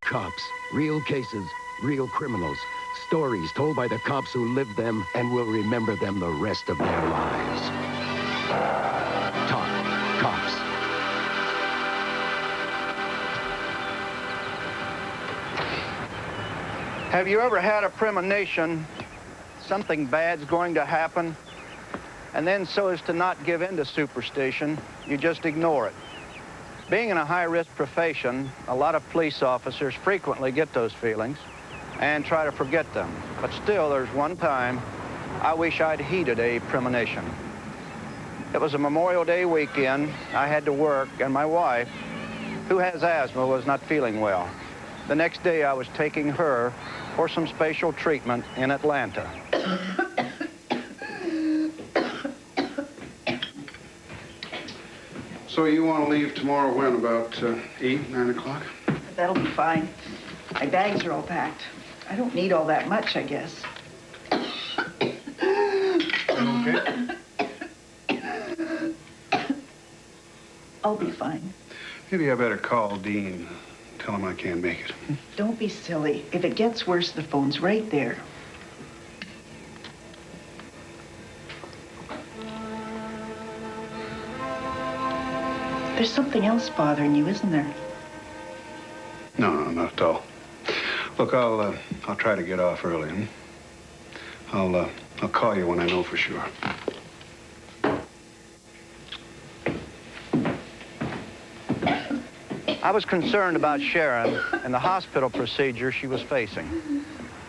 Cops, real cases, real criminals. Stories told by the cops who lived them and will remember them the rest of their lives. Talk Cops. Have you ever had a premonition something bad's going to happen, and then so as to not give in to superstition, you just ignore it? Being in a high-risk profession, a lot of police officers frequently get those feelings and try to forget them. But still, there's one time I wish I'd heeded a premonition. It was a Memorial Day weekend. I had to work, and my wife, who has asthma, was not feeling well. The next day, I was taking her for some special treatment in Atlanta. So you want to leave tomorrow when, about 8, 9 o'clock? That'll be fine. My bags are all packed. I don't need all that much, I guess. Okay? I'll be fine. Maybe I better call Dean. Tell him I can't make it. Don't be silly. If it gets worse, the phone's right there. There's something else bothering you, isn't there? No, not at all. Look, I'll try to get off early. I'll call you when I know for sure. I was concerned about Sharon and the hospital procedure she was facing.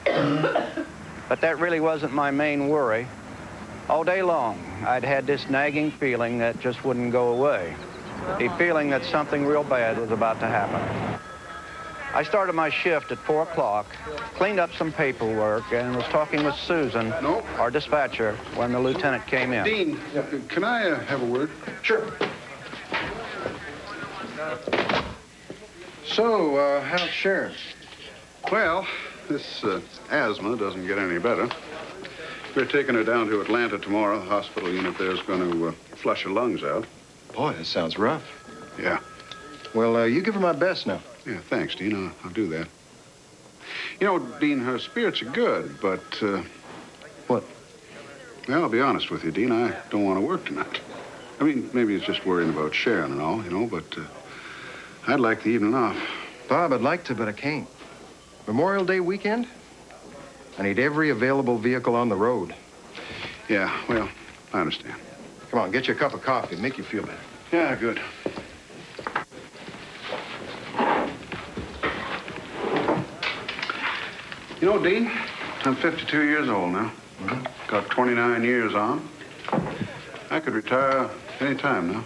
But that really wasn't my main worry. All day long, I'd had this nagging feeling that just wouldn't go away. A feeling that something real bad was about to happen. I started my shift at 4 o'clock, cleaned up some paperwork, and was talking with Susan, our dispatcher, when the lieutenant came in. Dean, can I have a word? Sure. So, how's Sharon? Well, this asthma doesn't get any better. We're taking her down to Atlanta tomorrow. The hospital unit there is going to flush her lungs out. Boy, that sounds rough. Yeah. Well, you give her my best now. Yeah, thanks, Dean. I'll do that. You know, Dean, her spirits are good, but... What? Well, I'll be honest with you, Dean. I don't want to work tonight. I mean, maybe it's just worrying about Sharon and all, you know, but I'd like the evening off. Bob, I'd like to, but I can't. Memorial Day weekend? I need every available vehicle on the road. Yeah, well, I understand. Come on, get you a cup of coffee. Make you feel better. Yeah, good. You know, Dean, I'm 52 years old now. Mm-hmm. Got 29 years on. I could retire any time now.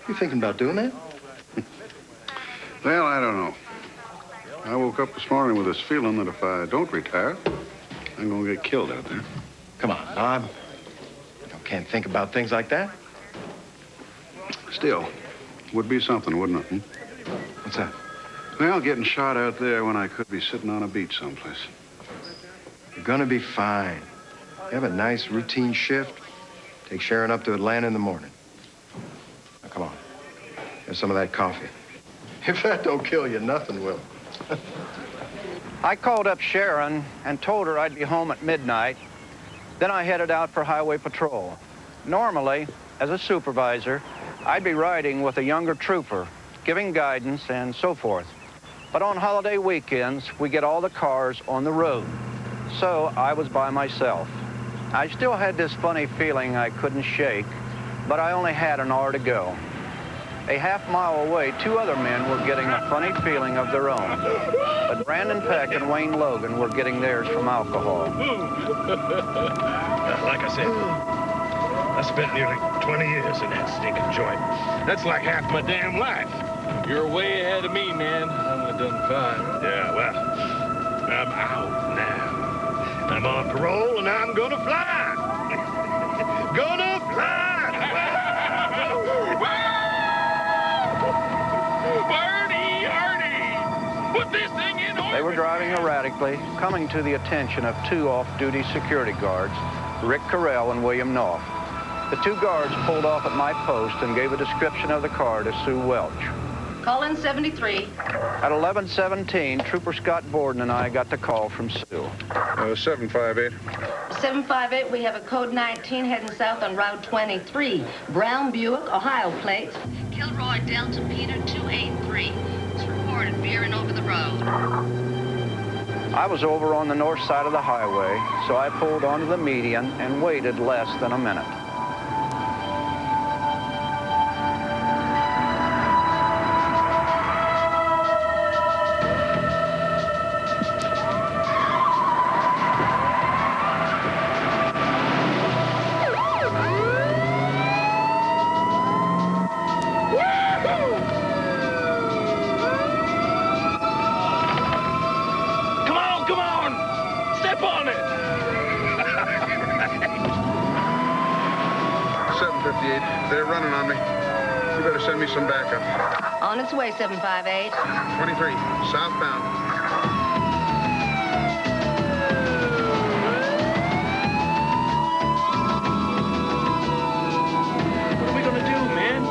You thinking about doing that? Well, I don't know. I woke up this morning with this feeling that if I don't retire, I'm going to get killed out there. Come on, Bob. You can't think about things like that. Still, would be something, wouldn't it? What's that? Well, getting shot out there when I could be sitting on a beach someplace. You're gonna be fine. You have a nice routine shift. Take Sharon up to Atlanta in the morning. Now, come on. Have some of that coffee. If that don't kill you, nothing will. I called up Sharon and told her I'd be home at midnight. Then I headed out for highway patrol. Normally, as a supervisor, I'd be riding with a younger trooper, giving guidance and so forth. But on holiday weekends, we get all the cars on the road. So I was by myself. I still had this funny feeling I couldn't shake, but I only had an hour to go. A half-mile away, 2 other men were getting a funny feeling of their own. But Brandon Peck and Wayne Logan were getting theirs from alcohol. Like I said, I spent nearly 20 years in that stinking joint. That's like half my damn life. You're way ahead of me, man. I've done fine. Yeah, well, I'm out now. I'm on parole, and I'm gonna fly. Gonna fly! Put this thing in order. They were driving erratically, coming to the attention of 2 off-duty security guards, Rick Carell and William Knopf. The 2 guards pulled off at my post and gave a description of the car to Sue Welch. Call in 73. At 11:17, Trooper Scott Borden and I got the call from Sue. 758. 758, we have a code 19 heading south on Route 23. Brown Buick, Ohio plates. Kilroy Delta Peter 283. It's reported veering over the road. I was over on the north side of the highway, so I pulled onto the median and waited less than a minute. Come on! Step on it! 758. They're running on me. You better send me some backup. On its way, 758. 23, southbound. What are we gonna do, man?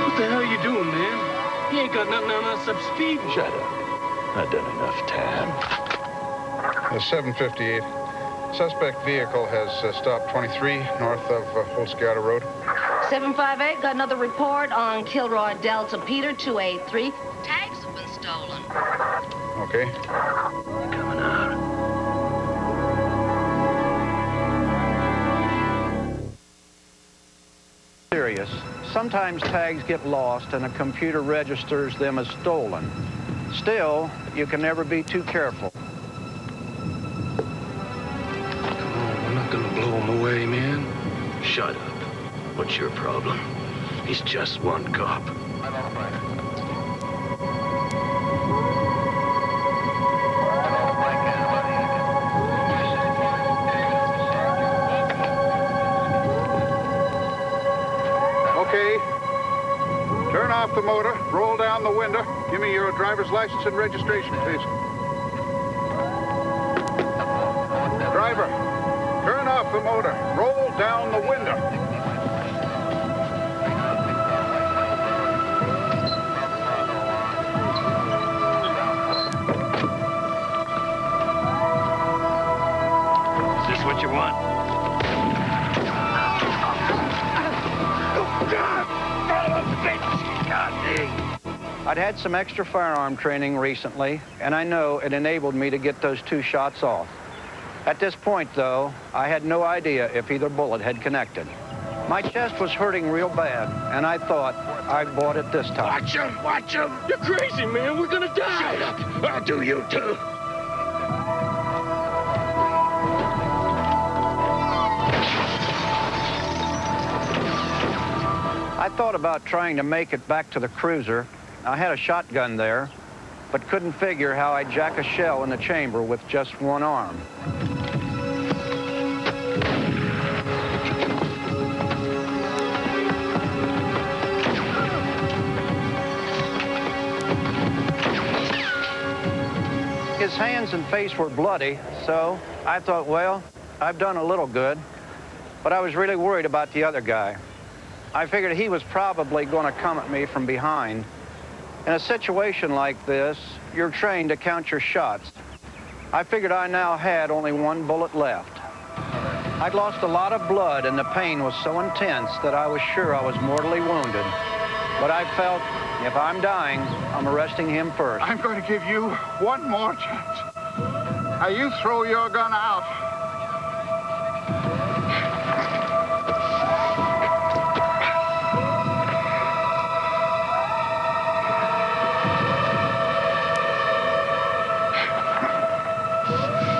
What the hell are you doing, man? You ain't got nothing on us up speed. Shut up. I've done enough time. 758. Suspect vehicle has stopped 23 north of Holschiata Road. 758, got another report on Kilroy Delta Peter 283. Tags have been stolen. Okay. Coming out. Serious. Sometimes tags get lost and a computer registers them as stolen. Still, you can never be too careful. Come on, we're not gonna blow him away, man. Shut up. What's your problem? He's just one cop. Okay. Turn off the motor, roll down the window. Give me your driver's license and registration, please. Driver, turn off the motor, roll down the window. Is this what you want? Oh, God! Son of a bitch! God dang! I'd had some extra firearm training recently, and I know it enabled me to get those 2 shots off. At this point, though, I had no idea if either bullet had connected. My chest was hurting real bad, and I thought I bought it this time. Watch him! Watch him! You're crazy, man. We're gonna die. Shut up! I'll do you too. I thought about trying to make it back to the cruiser. I had a shotgun there, but couldn't figure how I'd jack a shell in the chamber with just one arm. His hands and face were bloody, so I thought, well, I've done a little good, but I was really worried about the other guy. I figured he was probably going to come at me from behind. In a situation like this, you're trained to count your shots. I figured I now had only 1 bullet left. I'd lost a lot of blood, and the pain was so intense that I was sure I was mortally wounded. But I felt, if I'm dying, I'm arresting him first. I'm going to give you one more chance. Now, you throw your gun out.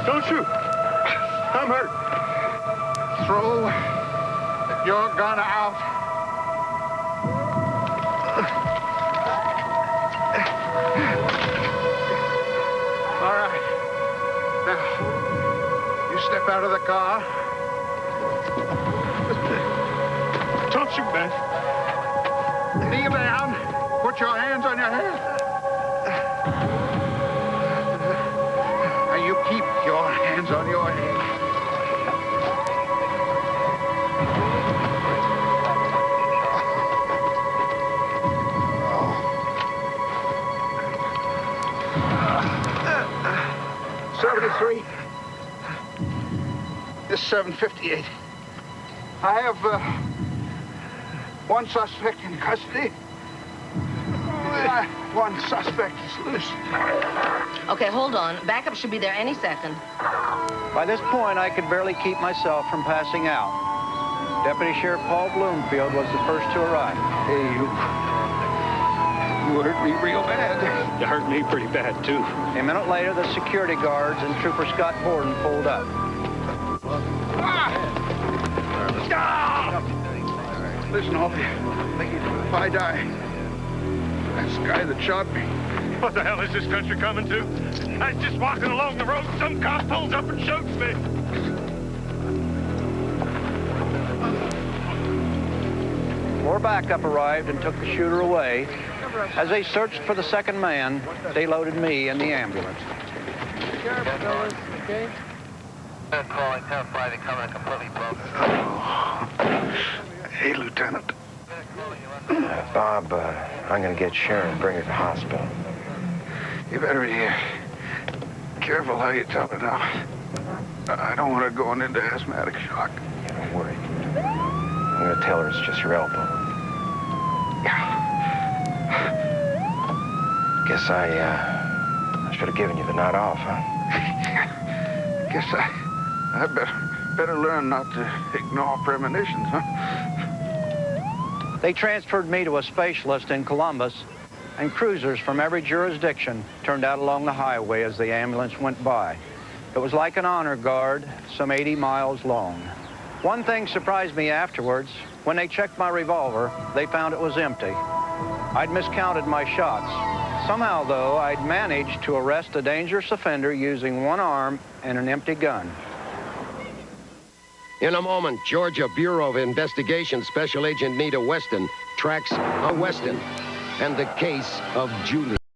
Don't shoot. I'm hurt. Throw your gun out. All right. Now, you step out of the car. shoot, man. Kneel down. Put your hands on your head. Now you keep your hands on your head. Oh. 73. This is 758. I have one suspect in custody. One suspect is loose. Okay, hold on. Backup should be there any second. By this point, I could barely keep myself from passing out. Deputy Sheriff Paul Bloomfield was the first to arrive. Hey, you hurt me real bad. You hurt me pretty bad, too. A minute later, the security guards and Trooper Scott Borden pulled up. Listen, Hoppy. If I die, that's the guy that shot me. What the hell is this country coming to? I was just walking along the road, some cop pulls up and shoots me. More backup arrived and took the shooter away. As they searched for the second man, they loaded me in the ambulance. Okay? Calling 10-5, they coming completely broken. Hey, Lieutenant. Bob, I'm going to get Sharon and bring her to the hospital. You better be careful how you tell her now. I don't want her going into asthmatic shock. Yeah, don't worry. I'm going to tell her it's just your elbow. Guess I should have given you the night off, huh? Guess I better learn not to ignore premonitions, huh? They transferred me to a specialist in Columbus, and cruisers from every jurisdiction turned out along the highway as the ambulance went by. It was like an honor guard, some 80 miles long. One thing surprised me afterwards. When they checked my revolver, they found it was empty. I'd miscounted my shots. Somehow, though, I'd managed to arrest a dangerous offender using one arm and an empty gun. In a moment, Georgia Bureau of Investigation Special Agent Nita Weston tracks a Weston and the case of Julie.